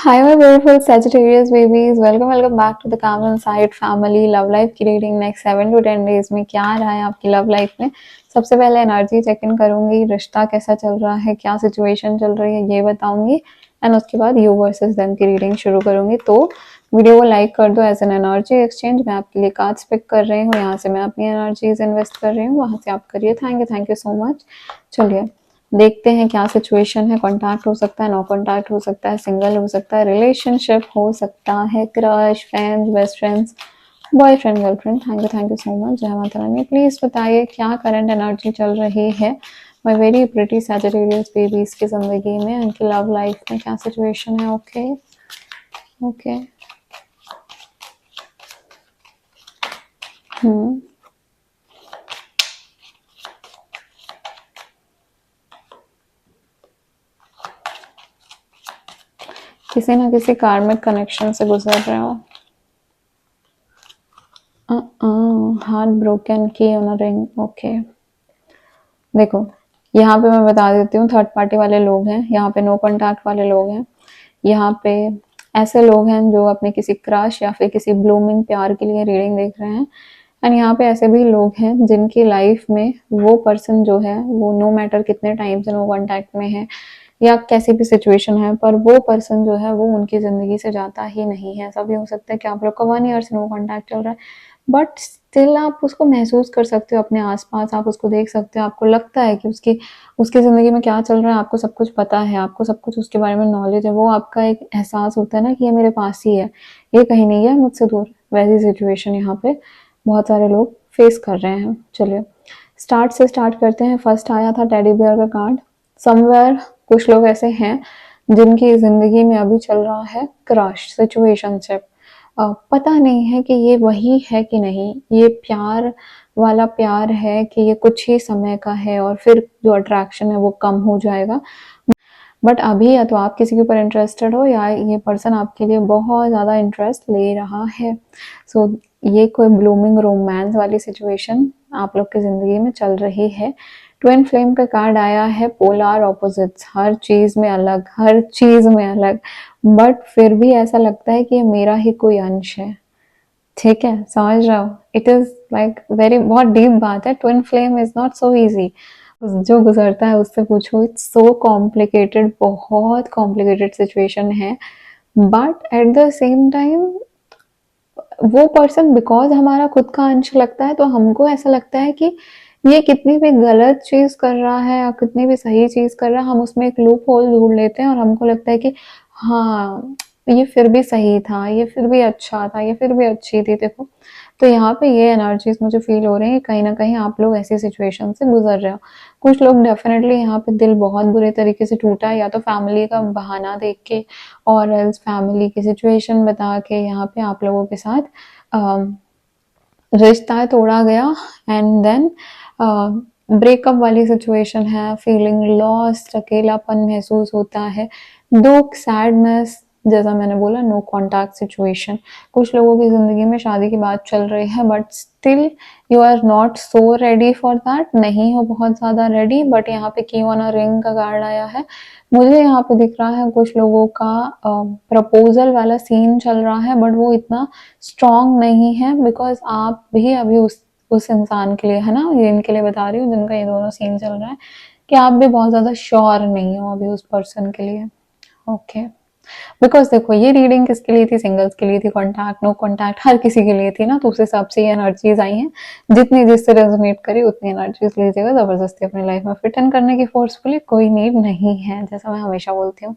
Hi, my beautiful Sagittarius babies. Welcome back to the Calm Inside Family Love Life की reading next 7 to 10 days में क्या रहा है आपकी लव लाइफ में। सबसे पहले एनर्जी चेक इन करूंगी, रिश्ता कैसा चल रहा है, क्या सिचुएशन चल रही है ये बताऊंगी एंड उसके बाद यू वर्सेस देम की रीडिंग शुरू करूंगी। तो वीडियो को लाइक कर दो एज एन एनर्जी एक्सचेंज। मैं आपके लिए कार्ड्स पिक कर रही हूँ, यहाँ से मैं अपनी एनर्जीज इन्वेस्ट कर रही हूँ, वहाँ से आप करिए। Thank you so much. चलिए देखते हैं क्या सिचुएशन है। कॉन्टैक्ट हो सकता है, नो कॉन्टैक्ट हो सकता है, सिंगल हो सकता है, रिलेशनशिप हो सकता है, crush, friends, best friends, boyfriend, girlfriend. Thank you so much. जय माता रानी। प्लीज बताइए क्या करंट एनर्जी चल रही है my very pretty Sagittarius babies की जिंदगी में, उनकी लव लाइफ में क्या सिचुएशन है। ओके ओके हम्म किसी ना किसी कार्मिक कनेक्शन से गुजर रहे हो। हार्ट ब्रोकन की ऑन रिंग। ओके देखो, यहाँ पे मैं बता देती हूँ, थर्ड पार्टी वाले लोग हैं, यहाँ पे नो कॉन्टैक्ट वाले लोग हैं, यहाँ पे ऐसे लोग हैं जो अपने किसी क्रश या फिर किसी ब्लूमिंग प्यार के लिए रीडिंग देख रहे हैं। एंड यहाँ पे ऐसे भी लोग हैं जिनकी लाइफ में वो पर्सन जो है वो नो मैटर कितने टाइम से नो कॉन्टैक्ट में है या कैसी भी सिचुएशन है, पर वो पर्सन जो है वो उनकी जिंदगी से जाता ही नहीं है। ऐसा भी हो सकता है कि आप लोग का 1 ईयर से नो कॉन्टैक्ट चल रहा है, बट स्टिल आप उसको महसूस कर सकते हो अपने आसपास, आप उसको देख सकते हो, आपको लगता है कि उसकी उसकी ज़िंदगी में क्या चल रहा है, आपको सब कुछ पता है, आपको सब कुछ उसके बारे में नॉलेज है। वो आपका एक एहसास होता है ना कि ये मेरे पास ही है, ये कहीं नहीं है मुझसे दूर। वैसी सिचुएशन यहाँ पे बहुत सारे लोग फेस कर रहे हैं। चलिए स्टार्ट से स्टार्ट करते हैं। फर्स्ट आया था टेडी बियर का कार्ड। समवेयर कुछ लोग ऐसे हैं जिनकी ज़िंदगी में अभी चल रहा है क्रश सिचुएशनशिप। पता नहीं है कि ये वही है कि नहीं, ये प्यार वाला प्यार है कि ये कुछ ही समय का है और फिर जो अट्रैक्शन है वो कम हो जाएगा। बट अभी या तो आप किसी के ऊपर इंटरेस्टेड हो या ये पर्सन आपके लिए बहुत ज़्यादा इंटरेस्ट ले रहा है। सो ये कोई ब्लूमिंग रोमांस वाली सिचुएशन आप लोग की ज़िंदगी में चल रही है। ट्विन फ्लेम का कार्ड आया है, पोलार ऑपोजिट्स, हर चीज़ में अलग, हर चीज़ में अलग, बट फिर भी ऐसा लगता है कि ये मेरा ही कोई अंश है। ठीक है, समझ रहा हूँ। इट इज़ लाइक वेरी बहुत डीप बात है। Twin flame is not so easy. जो गुजरता है उससे पूछो, इट्स सो कॉम्प्लिकेटेड, बहुत कॉम्प्लिकेटेड सिचुएशन है। But at the same time वो पर्सन बिकॉज हमारा खुद का अंश लगता है तो हमको ऐसा लगता है कि ये कितनी भी गलत चीज कर रहा है या कितनी भी सही चीज कर रहा है, हम उसमें एक लूप होल ढूंढ लेते हैं और हमको लगता है कि हाँ ये फिर भी सही था, ये फिर भी अच्छा था, ये फिर भी अच्छी थी। देखो, तो यहाँ पे ये एनर्जीज मुझे फील हो रही है, कहीं ना कहीं आप लोग ऐसी सिचुएशन से गुजर रहे हो। कुछ लोग डेफिनेटली यहाँ पे दिल बहुत बुरे तरीके से टूटा है, या तो फैमिली का बहाना देख के और एल्स फैमिली की सिचुएशन बता के यहाँ पे आप लोगों के साथ रिश्ता तोड़ा गया। एंड देन ब्रेकअप वाली सिचुएशन है, फीलिंग लॉस्ट, अकेलापन महसूस होता है, दुख, सैडनेस, जैसा मैंने बोला नो कॉन्टैक्ट सिचुएशन। कुछ लोगों की जिंदगी में शादी की बात चल रही है but still you are not so ready for that, नहीं हो बहुत ज्यादा रेडी। बट यहाँ पे की ऑन अ रिंग का कार्ड आया है, मुझे यहाँ पे दिख रहा है कुछ लोगों का प्रपोजल वाला सीन चल रहा है, बट वो इतना स्ट्रांग नहीं है बिकॉज आप भी अभी उस इंसान के लिए, है ना, ये इनके लिए बता रही हूँ जिनका ये दोनों सीन चल रहा है, कि आप भी बहुत ज्यादा श्योर नहीं हो अभी उस पर्सन के लिए। ओके, बिकॉज देखो ये रीडिंग किसके लिए थी, सिंगल्स के लिए थी, कॉन्टैक्ट नो कॉन्टैक्ट हर किसी के लिए थी ना, तो उस हिसाब से ये एनर्जीज आई हैं। जितनी जिससे रेजोनेट करी उतनी एनर्जीज लीजिएगा, जबरदस्ती अपनी लाइफ में फिट इन करने की फोर्सफुली कोई नीड नहीं है, जैसा मैं हमेशा बोलती हूँ।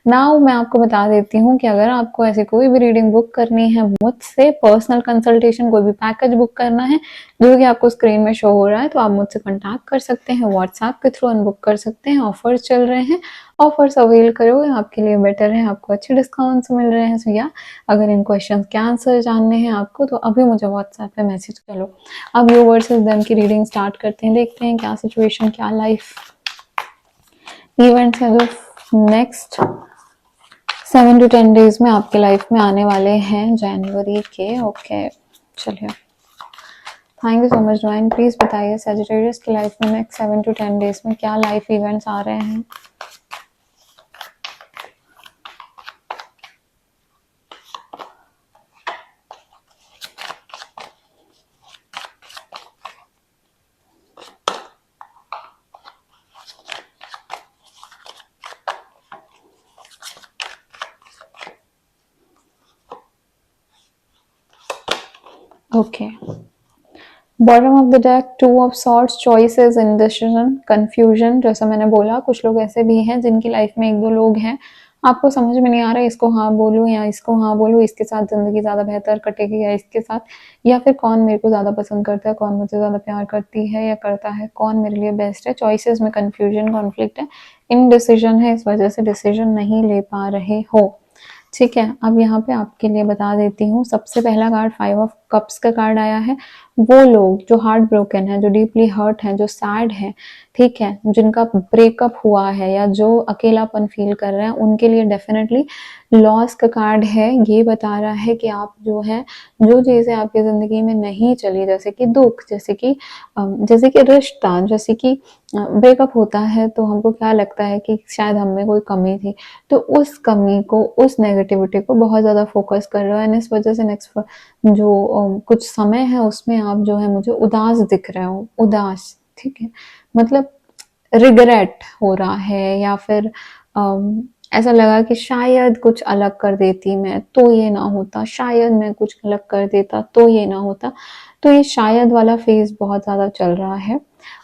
नाउ मैं आपको बता देती हूँ कि अगर आपको ऐसी कोई भी रीडिंग बुक करनी है मुझसे, पर्सनल कंसल्टेशन, कोई भी पैकेज बुक करना है जो कि आपको स्क्रीन में शो हो रहा है, तो आप मुझसे कांटेक्ट कर सकते हैं, व्हाट्सएप के थ्रू बुक कर सकते हैं। ऑफर्स चल रहे हैं, ऑफर्स अवेल करो, आपके लिए बेटर है, आपको अच्छे डिस्काउंट्स मिल रहे हैं। सो या अगर इन क्वेश्चन के आंसर जानने हैं आपको तो अभी मुझे व्हाट्सएप पे मैसेज करो। अब यू वर्सेस देम की रीडिंग स्टार्ट करते हैं, देखते हैं क्या सिचुएशन, क्या लाइफ इवेंट्स है जो नेक्स्ट 7 to 10 days में आपके लाइफ में आने वाले हैं जनवरी के। ओके चलिए, thank you so much join. Please बताइए सैजिटेरियस की लाइफ में नेक्स्ट 7 to 10 days में क्या लाइफ इवेंट्स आ रहे हैं। Okay, bottom of the deck 2 of swords, choices, indecision, confusion. जैसा मैंने बोला कुछ लोग ऐसे भी हैं जिनकी लाइफ में 1-2 लोग हैं, आपको समझ में नहीं आ रहा है इसको हाँ बोलूँ या इसको हाँ बोलूँ, इसके साथ ज़िंदगी ज़्यादा बेहतर कटेगी या इसके साथ, या फिर कौन मेरे को ज़्यादा पसंद करता है, कौन मुझे ज़्यादा प्यार करती है या करता है, कौन मेरे लिए बेस्ट है। चॉइसेस में कंफ्यूजन, कॉन्फ्लिक्ट है, इनडिसीजन है, इस वजह से डिसीजन नहीं ले पा रहे हो। ठीक है, अब यहाँ पे आपके लिए बता देती हूँ। सबसे पहला कार्ड 5 ऑफ कप्स का कार्ड आया है। वो लोग जो हार्ट ब्रोकन है, जो डीपली हर्ट हैं, जो सैड हैं, ठीक है, जिनका ब्रेकअप हुआ है या जो अकेलापन फील कर रहे हैं, उनके लिए डेफिनेटली लॉस का कार्ड है। ये बता रहा है कि आप जो है, जो चीज़ें आपकी ज़िंदगी में नहीं चली, जैसे कि दुख, जैसे कि रिश्ता, जैसे कि ब्रेकअप होता है तो हमको क्या लगता है कि शायद हम में कोई कमी थी, तो उस कमी को, उस नेगेटिविटी को बहुत ज़्यादा फोकस कर रहा है एंड इस वजह से नेक्स्ट जो कुछ समय है उसमें आप जो है मुझे उदास दिख रहे हो, उदास, ठीक है, मतलब रिग्रेट हो रहा है या फिर ऐसा लगा कि शायद कुछ अलग कर देती मैं तो ये ना होता, शायद मैं कुछ अलग कर देता तो ये ना होता। तो ये शायद वाला फेज बहुत ज़्यादा चल रहा है।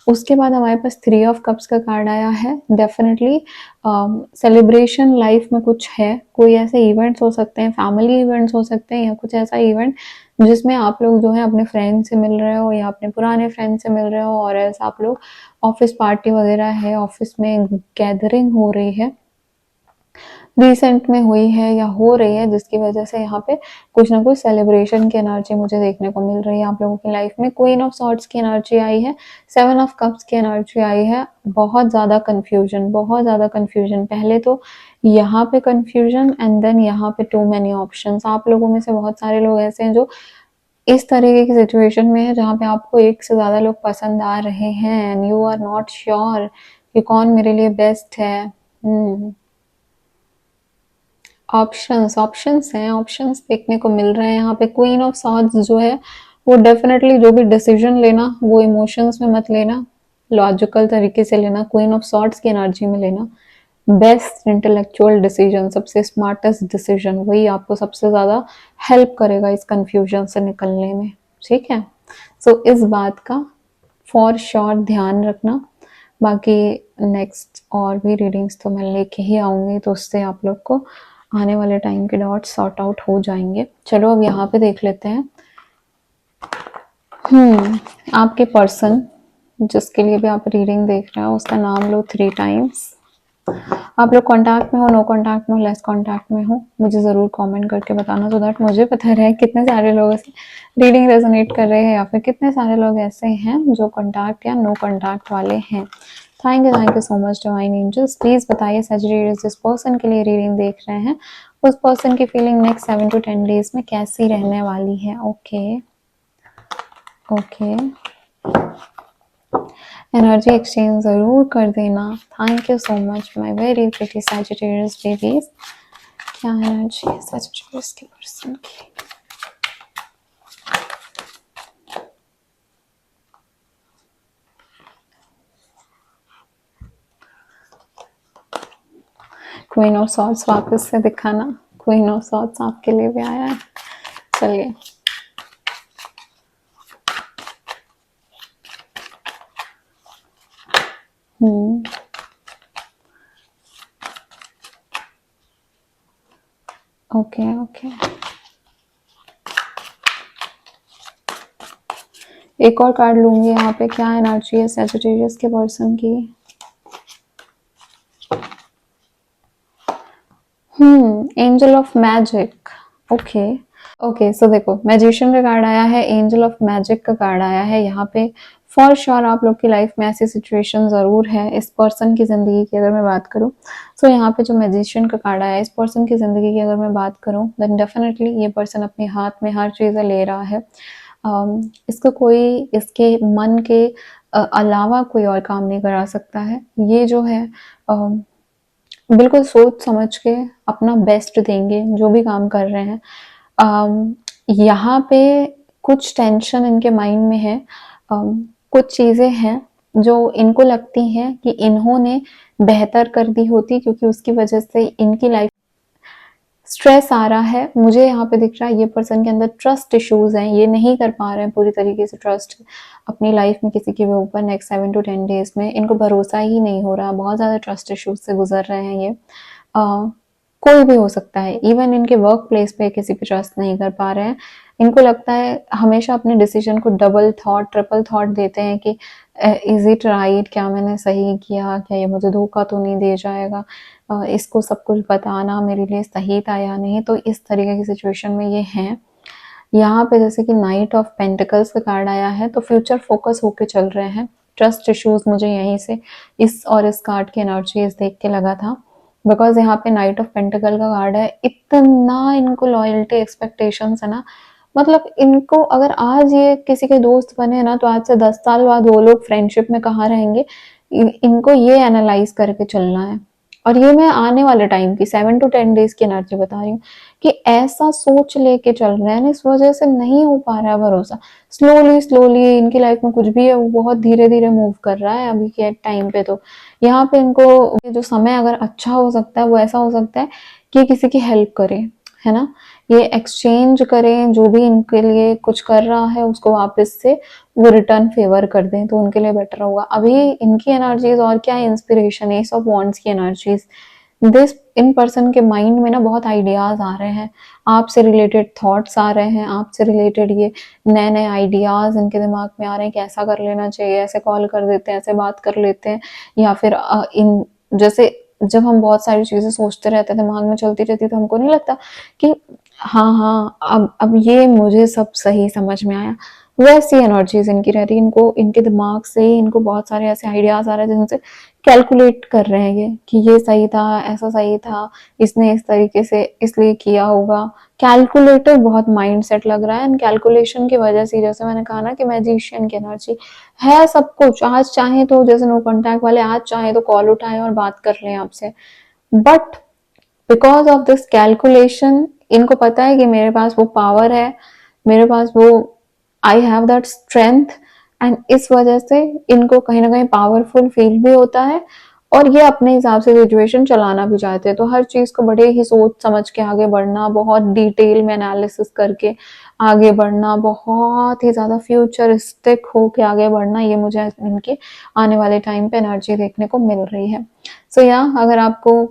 उसके बाद हमारे पास 3 ऑफ कप्स का कार्ड आया है। डेफिनेटली सेलिब्रेशन लाइफ में कुछ है, कोई ऐसे इवेंट्स हो सकते हैं, फैमिली इवेंट्स हो सकते हैं या कुछ ऐसा इवेंट जिसमें आप लोग जो है अपने फ्रेंड से मिल रहे हो या अपने पुराने फ्रेंड से मिल रहे हो, और ऐसा आप लोग ऑफिस पार्टी वगैरह है, ऑफिस में गैदरिंग हो रही है, रिसेंट में हुई है या हो रही है, जिसकी वजह से यहाँ पे कुछ ना कुछ सेलिब्रेशन की एनर्जी मुझे देखने को मिल रही है आप लोगों की लाइफ में। क्वीन ऑफ सॉर्ड्स की एनर्जी आई है, 7 ऑफ कप्स की एनर्जी आई है। बहुत ज़्यादा कन्फ्यूजन, बहुत ज़्यादा कन्फ्यूजन। पहले तो यहाँ पे कन्फ्यूजन एंड देन यहाँ पे टू मैनी ऑप्शंस। आप लोगों में से बहुत सारे लोग ऐसे हैं जो इस तरीके की सिचुएशन में है जहाँ पे आपको एक से ज़्यादा लोग पसंद आ रहे हैं and you are not sure कि कौन मेरे लिए बेस्ट है। ऑप्शंस हैं, ऑप्शंस देखने को मिल रहे हैं यहाँ पे। क्वीन ऑफ सॉर्ड्स जो है वो डेफिनेटली जो भी डिसीजन लेना वो इमोशंस में मत लेना, लॉजिकल तरीके से लेना, क्वीन ऑफ सॉर्ड्स की एनर्जी में लेना। बेस्ट इंटेलेक्चुअल डिसीजन, सबसे स्मार्टेस्ट डिसीजन, वही आपको सबसे ज़्यादा हेल्प करेगा इस कंफ्यूजन से निकलने में। ठीक है, सो इस बात का फॉर श्योर ध्यान रखना। बाकी नेक्स्ट और भी रीडिंग्स तो मैं लेके ही आऊँगी, तो उससे आप लोग को आने वाले टाइम के डॉट सॉर्ट आउट हो जाएंगे। चलो अब यहाँ पे देख लेते हैं। आपके पर्सन जिसके लिए भी आप रीडिंग देख रहे हो उसका नाम लो 3 टाइम्स। आप लोग कांटेक्ट में हो, नो कांटेक्ट में हो, लेस कांटेक्ट में हो, मुझे ज़रूर कमेंट करके बताना, सो दैट मुझे पता रहे कितने सारे लोगों से रीडिंग रेजोनेट कर रहे हैं या फिर कितने सारे लोग ऐसे हैं जो कांटेक्ट या नो कांटेक्ट वाले हैं। Thank you so much divine angels. Please बताइए सजिटेरियस जिस पर्सन के लिए रीडिंग देख रहे हैं उस पर्सन की फीलिंग नेक्स्ट 7 to 10 डेज में कैसी रहने वाली है। ओके, एनर्जी एक्सचेंज ज़रूर कर देना। Thank you so much my very pretty Sagittarius babies. क्या एनर्जी है सजिटेरियस के पर्सन की? क्वीन ऑफ सॉर्ड्स वापस से दिखाना। क्वीन ऑफ सॉर्ड्स आपके लिए भी आया है। चलिए, ओके, एक और कार्ड लूंगी यहाँ पे। क्या एनर्जी है सजिटेरियस के पर्सन की? Angel of magic. ओके, सो देखो, मैजिशियन का कार्ड आया है, एंजल ऑफ मैजिक का कार्ड आया है। यहाँ पे फॉर श्योर आप लोग की लाइफ में ऐसी सिचुएशन ज़रूर है। इस पर्सन की ज़िंदगी की अगर मैं बात करूँ, सो यहाँ पे जो मैजिशियन का कार्ड आया है, इस पर्सन की ज़िंदगी की अगर मैं बात करूँ, देन डेफिनेटली ये पर्सन अपने हाथ में हर चीज़ें ले रहा है। इसको कोई इसके मन के अलावा कोई और काम नहीं करा सकता है। ये जो है बिल्कुल सोच समझ के अपना बेस्ट देंगे जो भी काम कर रहे हैं। यहाँ पे कुछ टेंशन इनके माइंड में है। कुछ चीज़ें हैं जो इनको लगती हैं कि इन्होंने बेहतर कर दी होती, क्योंकि उसकी वजह से इनकी लाइफ स्ट्रेस आ रहा है, मुझे यहाँ पे दिख रहा है ये पर्सन के अंदर ट्रस्ट इश्यूज हैं, ये नहीं कर पा रहे हैं पूरी तरीके से ट्रस्ट अपनी लाइफ में किसी के भी ऊपर नेक्स्ट 7 to 10 डेज में, इनको भरोसा ही नहीं हो रहा, बहुत ज़्यादा ट्रस्ट इश्यूज से गुजर रहे हैं ये। कोई भी हो सकता है, इवन इनके वर्क प्लेस पे किसी पे ट्रस्ट नहीं कर पा रहे हैं, इनको लगता है हमेशा अपने डिसीजन को डबल थॉट ट्रिपल थॉट देते हैं कि इज इट राइट, क्या मैंने सही किया, क्या ये मुझे धोखा तो नहीं दे जाएगा, इसको सब कुछ बताना मेरे लिए सही था या नहीं, तो इस तरीके की सिचुएशन में ये हैं। यहाँ पे जैसे कि नाइट ऑफ पेंटिकल्स का कार्ड आया है, तो फ्यूचर फोकस होके चल रहे हैं, ट्रस्ट इश्यूज मुझे यहीं से इस और इस कार्ड की एनर्जीज देख के लगा था, बिकॉज यहाँ पे नाइट ऑफ पेंटिकल का कार्ड है, इतना इनको लॉयल्टी एक्सपेक्टेशंस है ना, मतलब इनको अगर आज ये किसी के दोस्त बने ना, तो आज से 10 साल बाद वो लोग फ्रेंडशिप में कहाँ रहेंगे, इनको ये एनालाइज करके चलना है। और ये मैं आने वाले टाइम की 7 to 10 डेज की एनर्जी बता रही हूँ कि ऐसा सोच लेके चल रहे हैं, इस वजह से नहीं हो पा रहा है भरोसा, स्लोली स्लोली इनकी लाइफ में कुछ भी है वो बहुत धीरे धीरे मूव कर रहा है अभी के टाइम पे। तो यहाँ पे इनको जो समय अगर अच्छा हो सकता है वो ऐसा हो सकता है कि किसी की हेल्प करे, है ना, ये एक्सचेंज करें, जो भी इनके लिए कुछ कर रहा है उसको वापस से वो रिटर्न फेवर कर दें, तो उनके लिए बेटर होगा। अभी इनकी एनर्जीज और क्या इंस्पिरेशन, एस ऑफ वॉन्ड्स की एनर्जीज, दिस इन पर्सन के माइंड में ना बहुत आइडियाज आ रहे हैं, आपसे रिलेटेड थॉट्स आ रहे हैं, आपसे रिलेटेड ये नए नए आइडियाज इनके दिमाग में आ रहे हैं कि ऐसा कर लेना चाहिए, ऐसे कॉल कर देते हैं, ऐसे बात कर लेते हैं, या फिर इन जैसे जब हम बहुत सारी चीजें सोचते रहते हैं, दिमाग में चलती रहती, तो हमको नहीं लगता कि हाँ हाँ अब ये मुझे सब सही समझ में आया, वैसी एनर्जीज इनकी रह रही, इनको इनके दिमाग से इनको बहुत सारे ऐसे आइडियाज आ रहे हैं जिनसे कैलकुलेट कर रहे हैं ये कि ये सही था, ऐसा सही था, इसने इस तरीके से इसलिए किया होगा, कैलकुलेटिव बहुत माइंड सेट लग रहा है। एंड कैलकुलेशन की वजह से, जैसे मैंने कहा ना कि मैजिशियन की एनर्जी है, सब कुछ आज चाहे तो जैसे नो कॉन्टैक्ट वाले आज चाहे तो कॉल उठाए और बात कर लें आपसे, but because of this calculation इनको पता है कि मेरे पास वो पावर है, मेरे पास वो I have that strength, and इस वजह से इनको कहीं ना कहीं पावरफुल फील भी होता है, और ये अपने हिसाब से सिचुएशन चलाना भी चाहते हैं। तो हर चीज को बड़े ही सोच समझ के आगे बढ़ना, बहुत डिटेल में एनालिसिस करके आगे बढ़ना, बहुत ही ज्यादा फ्यूचरिस्टिक होके आगे बढ़ना, ये मुझे इनके आने वाले टाइम पे एनर्जी देखने को मिल रही है। सो या अगर आपको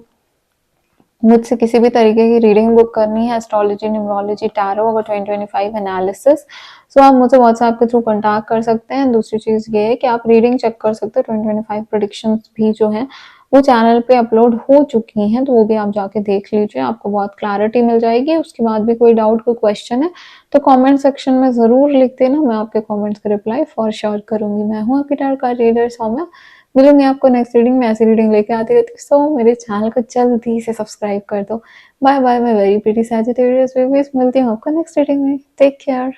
मुझसे किसी भी तरीके की रीडिंग बुक करनी है, एस्ट्रोलॉजी, न्यूमरोलॉजी, टैरो, अगर 2025 एनालिसिस, तो आप मुझसे व्हाट्सएप के थ्रू कॉन्टैक्ट कर सकते हैं। दूसरी चीज ये है कि आप रीडिंग चेक कर सकते हैं, 2025 प्रेडिक्शंस भी जो हैं वो चैनल पे अपलोड हो चुकी हैं, तो वो भी आप जाके देख लीजिए, आपको बहुत क्लैरिटी मिल जाएगी। उसके बाद भी कोई डाउट, कोई क्वेश्चन है तो कमेंट सेक्शन में जरूर लिख देना, मैं आपके कमेंट्स का रिप्लाई फॉर श्योर करूंगी। मैं हूँ आपकी टैरो कार्ड रीडर सौम्या, मिलूंगी आपको नेक्स्ट रीडिंग में, ऐसी रीडिंग लेके आती रहती हूँ, सो मेरे चैनल को जल्दी से सब्सक्राइब कर दो। बाय बाय, मैं वेरी प्रीटी सैजिटेरियस बेबीज, मिलती हूँ आपको नेक्स्ट रीडिंग में, टेक केयर।